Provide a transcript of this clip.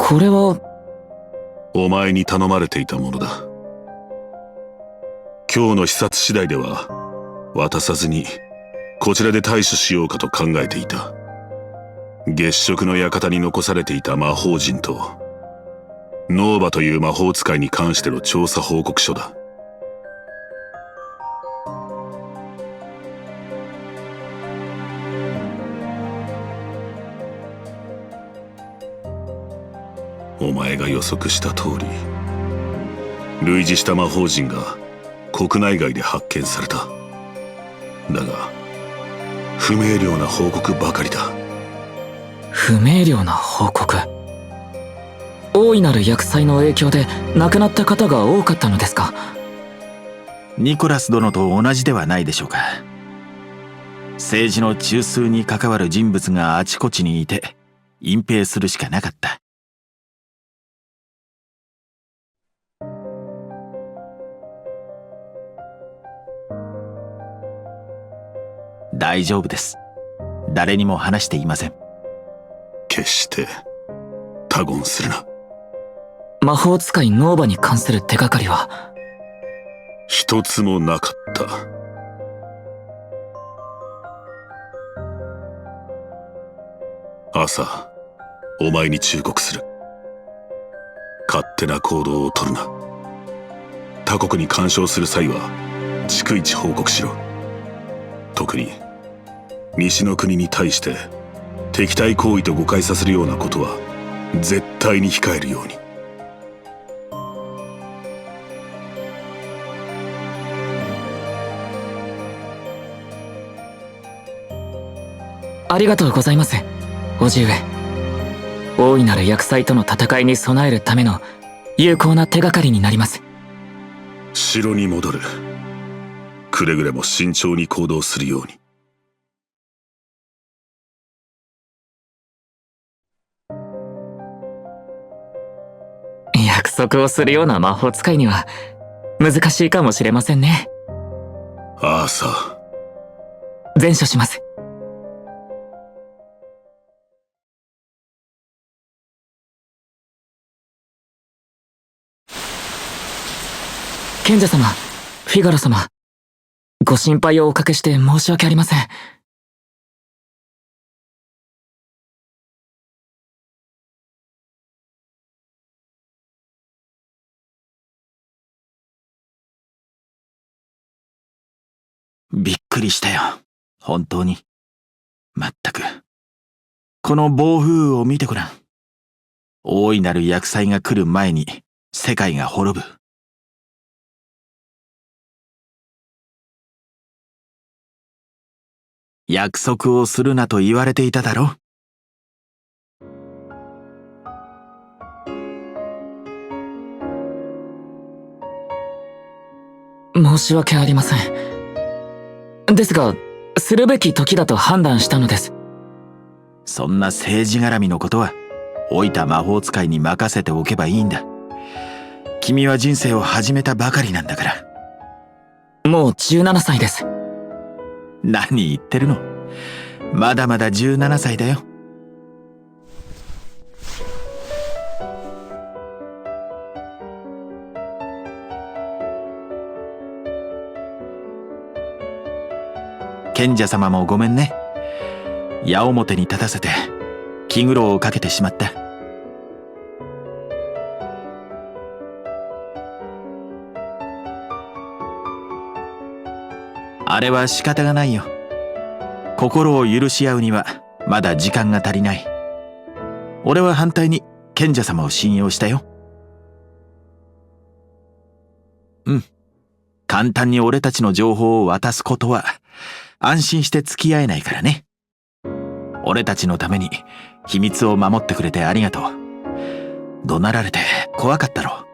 これは。お前に頼まれていたものだ。今日の視察次第では渡さずにこちらで対処しようかと考えていた。月食の館に残されていた魔法陣とノーバという魔法使いに関しての調査報告書だ。お前が予測した通り、類似した魔法陣が国内外で発見された。だが不明瞭な報告ばかりだ。不明瞭な報告。大いなる厄災の影響で亡くなった方が多かったのですか？ニコラス殿と同じではないでしょうか。政治の中枢に関わる人物があちこちにいて隠蔽するしかなかった。大丈夫です。誰にも話していません。決して他言するな。魔法使いノーバに関する手がかりは一つもなかった。朝、お前に忠告する。勝手な行動をとるな。他国に干渉する際は逐一報告しろ。特に西の国に対して敵対行為と誤解させるようなことは絶対に控えるように。ありがとうございます、叔父上。大いなる厄災との戦いに備えるための有効な手がかりになります。城に戻る。くれぐれも慎重に行動するように。約束をするような魔法使いには難しいかもしれませんね。アーサー。善処します。賢者様、フィガロ様、ご心配をおかけして申し訳ありません。びっくりしたよ。本当に。まったく。この暴風雨を見てごらん。大いなる厄災が来る前に世界が滅ぶ。約束をするなと言われていただろ。申し訳ありません。ですが、するべき時だと判断したのです。そんな政治絡みのことは老いた魔法使いに任せておけばいいんだ。君は人生を始めたばかりなんだから。もう17歳です。何言ってるの。まだまだ17歳だよ。賢者様もごめんね。矢面に立たせて気苦労をかけてしまった。あれは仕方がないよ。心を許し合うにはまだ時間が足りない。俺は反対に賢者様を信用したよ。簡単に俺たちの情報を渡すことは安心して付き合えないからね。俺たちのために秘密を守ってくれてありがとう。怒鳴られて怖かったろ。